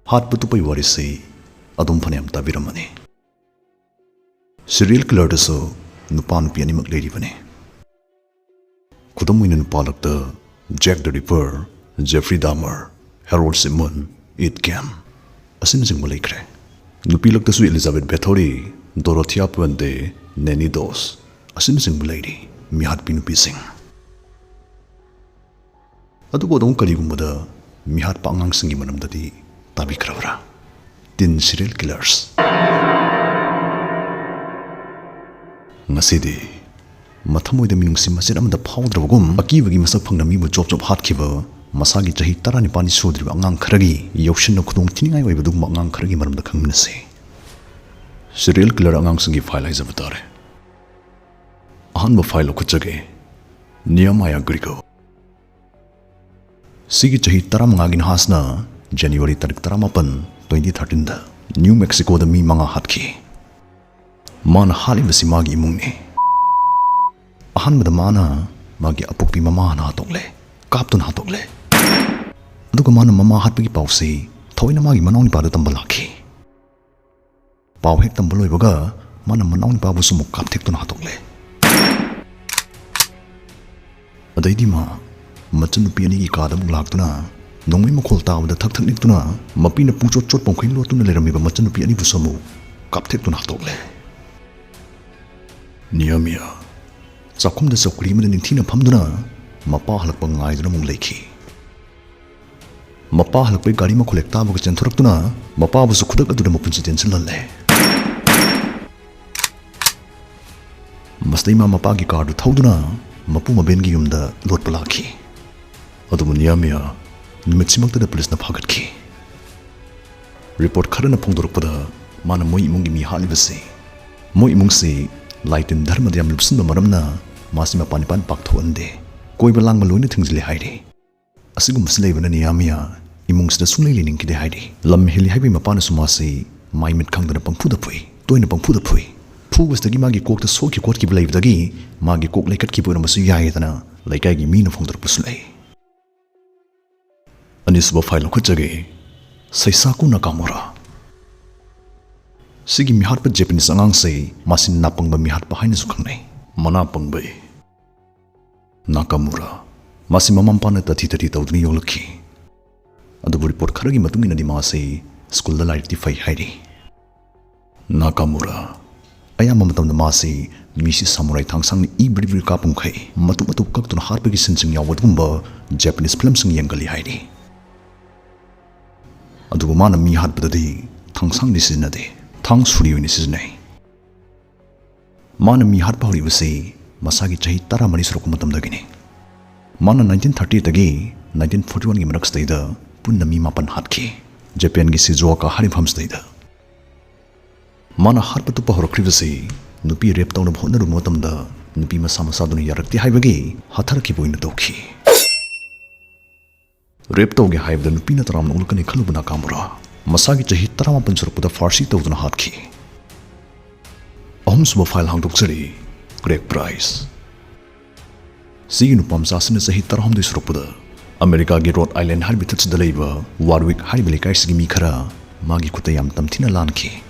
Hat Putupai Warisi, Adum Panem Tabiramani. Serial killer so, Nupa Amana Nupi Lady Vane. Kudamuin Palak Jack the Ripper, Jeffrey Dahmer, Harold Simon, It Cam. Asin sing Malekre. Nupilak the Elizabeth Bathory, Dorothea Puente, Nanny Dos. Asin sing Lady, Mihat Pinupi Sing. Adubodong Kaligumada, Mihat Pangang Singi Manam Dadi, Tabi Kravra. Tin serial killers. Ngasidi, Matamoy the Minung Simasidam the powder gum, Akivagi Masapang the Mibu Job Hot Kiver, Masagi Jahi Tarani Pani Sodri Angang Kragi, Yoshin no Kudung Tinai with Angang Kragi Madam the Community. Serial killer Angang Singi file is Avatare. Ahanba file Kuchage, Nehemiah Grigo. Sigi Jahi Taramangin Hasna, January Tarik Taramapan, 2013, New Mexico the Mi Manga Hatki. Man Hali Vasimagi Muni. Ahan the Mana, Magi Apupi Mama Hatokle, Captain Hatokle. Dukamana Mama Hatpi Pausi, Toina Magi Manoni Padatambalaki. Pau Hectam Boloibaga, Mana Manoni Babusum Captain Hatokle. A daidima, Matan Piani Kadam Lactuna, Nomimo Colta with the Tactanituna, Mapina Pucho Chopon to Leramiba Matan Piani Busamu, Captain Hatokle. Nehemiah. Sakum the Sokrim and Tina Pamduna, Mapa Halapang eyes among Lakey. Mapa Halpe Garima collectavos and Tortuna, Mapa was a Kudak to the Mopunsit in Lale. Mastema Mapagi card to Tauduna, Mapuma Bengium the Lord Palaki. Adum Nehemiah, Mitsimak to the police Napagat key. Report Karana Pondorpada, Mana Moi Mungimi Halivasi. Moi Mungsi, light in Dharmadiam Lupsun Maramna. Masima Panipan Pakto Ande, Koibalang Malone things Lihide. Asigum slave and Nehemiah, amongst the Sunday link de Heidi. Lam Hilly Habi Mapanasumasi, my mid Kang the Pangpudapui, doing the Pangpudapui. Poo was the Gimagi cook the soak you could keep live the gi, Magi cook like a keeper of Masuyayana, like I mean of Hunter Pusley. And this will file Kuchage, Saisaku Nakamura. Sigi mi hat pa Japanese angang say, Masin Napang ba mi hat behind Sukane. Manapang Bay Nakamura Masimamampana Tati Taudni Yolaki. And the report Karagi Matungina di Masi, School the Light Defy Heidi. Nakamura Ayamatam the Masi, Mrs. Samurai Tangsang Ibri Kapungkai, Matumatu Kakton Harpegi sensing Yawadumba, Japanese Plumsing Yangali Heidi. And the woman mi had Badadi, Tangsang this is Nade, Tangs Furi in his name. Mana mi hat pauri vasi masagi chahi tara mani surukumatam dagini. Mana 1930 tagi 1941 gi marak staida punna mi mapan hatki Japan gi Shizuoka haribham staida. Mana har patu pahorokri vasi nupi rep tauna bhona rumotam da nupi masama saduni yarakti haibagi hathar ki boina dokhi. Rep tauge haib da nupi na taram nulkani khalubuna kamura masagi chahi tara mapan surukuda farsi tauduna hatki. Ahum file hang duksari, Greg Price. See Nupa Amana Nupi Tarham de Sropuda, America gi Rhode Island habitats the labor, Warwick Haribilikai Sigi Khara, Magi Kutayam Tamtina Lanki.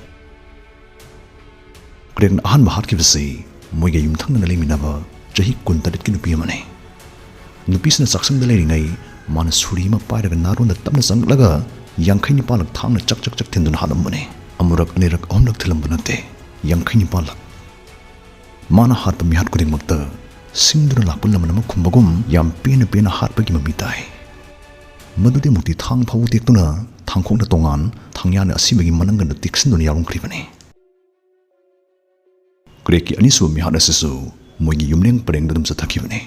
Greg Ahan Bahatki Vasi, Moga Yum Tang and Liminava, Jahi Kuntarit Kinupiamane. Nupis and Saxon the lady nay, Manasurima Pida and Narun the Tamnasang Laga, Yankini Palak Tang the Chak Tindun Hadamone, Amurak Nirak Omnak Tilambunate. Yang kini palak. Mana hat pa mi hat kuring magta, sindra lakpun naman naman kumbagum, yang pina hat pa gimamitai. Madudi mukti thang pawu tikto na, thang kong na tongan, thang yana asibagi manangan na tiksin doon yarong kripane. Kreki anisu mi hat asisu, moigi yumleng pareng dadum sa takivane.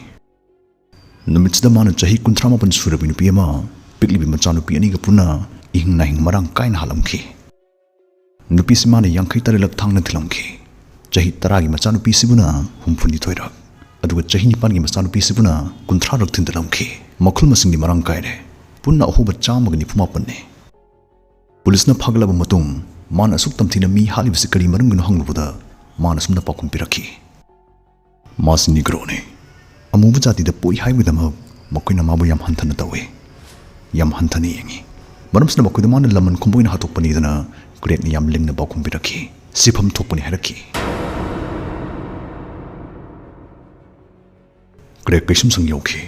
Numits da mana chahi kuntrama pan sura pinupiyama, piklibi machanupi ani kapuna, ihing na hing marang kain halamki. Nupi si mana yang kaitari lak thang na Thillamkhi. Jahi taragi machanupi sibuna humpundi toirak. Aduga jahi nipan gi machanupi sibuna kuntra rak Thillamkhi. Makul masing di marang kaire. Punna ohuba chama gani pumapanne. Pulis na phaglaba matung mana suktam thina mi halib sikari marang gano hanglubuda mana sumna pakum piraki. Mas negro ne. Amuba jati da poi hai widama makoy na mabu yam hantana tawe. Yam hantani yangi. Maramsina makoy mana laman kumboy na hatokpani dana grade ni yam ling na bakum biraki. Sifam tokpani haraki. Greg kaisum sang yauki.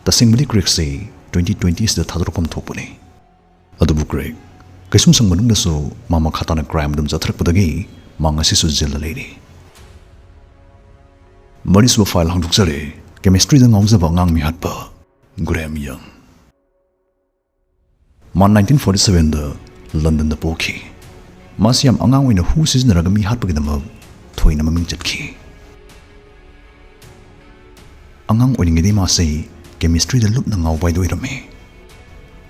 Tasing mali Greg say 2020 is the thadrokom tokpani. Adubu Greg kaisum sang manung na so mama khata na crime dum jatrak padagi manga sisu jela lady. Mariswa file hangduk sare chemistry da ngong zaba ngang mi hatpa Graham Young. Man 1947 da London da poki. Masiam angang wina hu siznaraga mi hatpa gidamab thoina maming chatki. Angang oiningidi ma say chemistry da lup na ngaw bai doirame.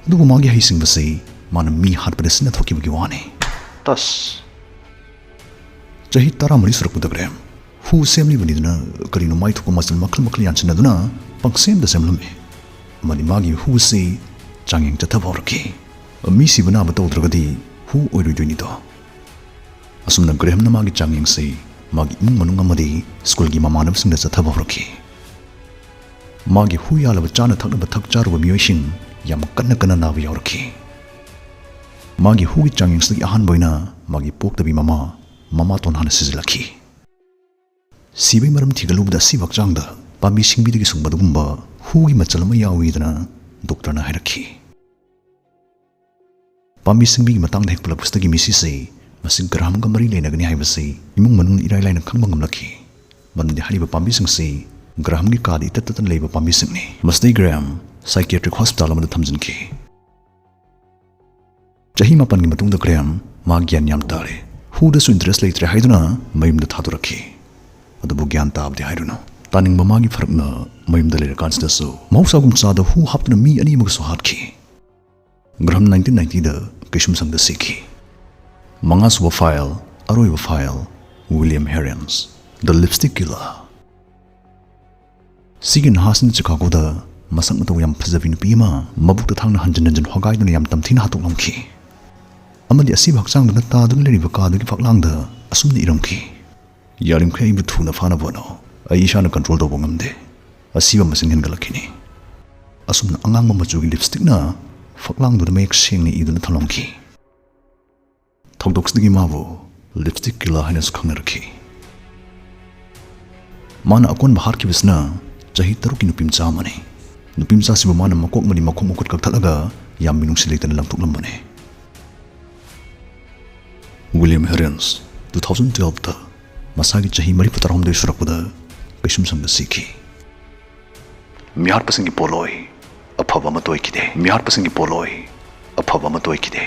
Dubu magi haising ba say mana mi hatpa da sina thoki bagi wane. Tas jahi tara mari surak budak Graham. Hu semli baniduna karino mai thuko masal makal makal yansina duna pang sem da semlame. Mani magi hu say changeng chathaborki. Mi si bana ba tawdragadi hu oiroidoni do. Asumna Graham na magi changeng say magi imung manung amadi school gi mamanam singda chathaborki. Magi hu yalaba chana thakna ba thak charuba miyoishin yam kanna kanna na ba yaurki. Magi hu gi changeng sagi ahan boina magi poktabi mama ton hana sizilaki. Sibai maram thigalubda sibak changda pami singbidagi sungbadugumba hugi machalama yawidana doctor na hairaki. Pami singbigi matangda hekpala pustagi misi say masing Graham ga mari lenagani haibasi imung manung irai laina khangba ngamlaki. Manudi hariba pami sing say Graham gi kadi tatatan leiba pami singni. Masday Graham psychiatric hospital amada thamjinki. Jahi mapan gi matungda Graham ma gyan yam tare. Hu da su interest leitre haiduna mayumda thaduraki. Adubu gyan taabdi hairuno. Taning mamagi farakna mayumda leira kansida so mausagum sada hu haptuna mi ani mag so hatki. Graham 1990 da kaisum sangda sikhi. Mangas wa file, aroi wa file, William Herons, the lipstick killer. Sigin hasin Chicago da masang mataw yam phazabi nupi ma mabukta thangna hanjan hogai duna yam tamthina hatoklamkhi. Amadi asib hakchang duna ta duna leriba kadugi faklangda asumni iramkhi. Yarim khay ibu thuna fana bono. Aisha na control do ngamde. Asiba masing hengalakini. Asumna angang machugi lipstickna faklangda da mek sengni iduna thalongki. Thokdoksdigi mabo lipstick killer haina sukhangna rakhi. Mana akon bahar ki bisna jahi taruki nupimcha mane. Nupimcha siba mana makok mani makhom mukut kakthalaga yam minung sileitan langtuk lambane. William Herons 2012 da masagi jahi mari putarom de surakpada kaisum sangda sikhi. Mihar pasangi poloi aphaba matoi kide. Mihar pasangi poloi aphaba matoi kide.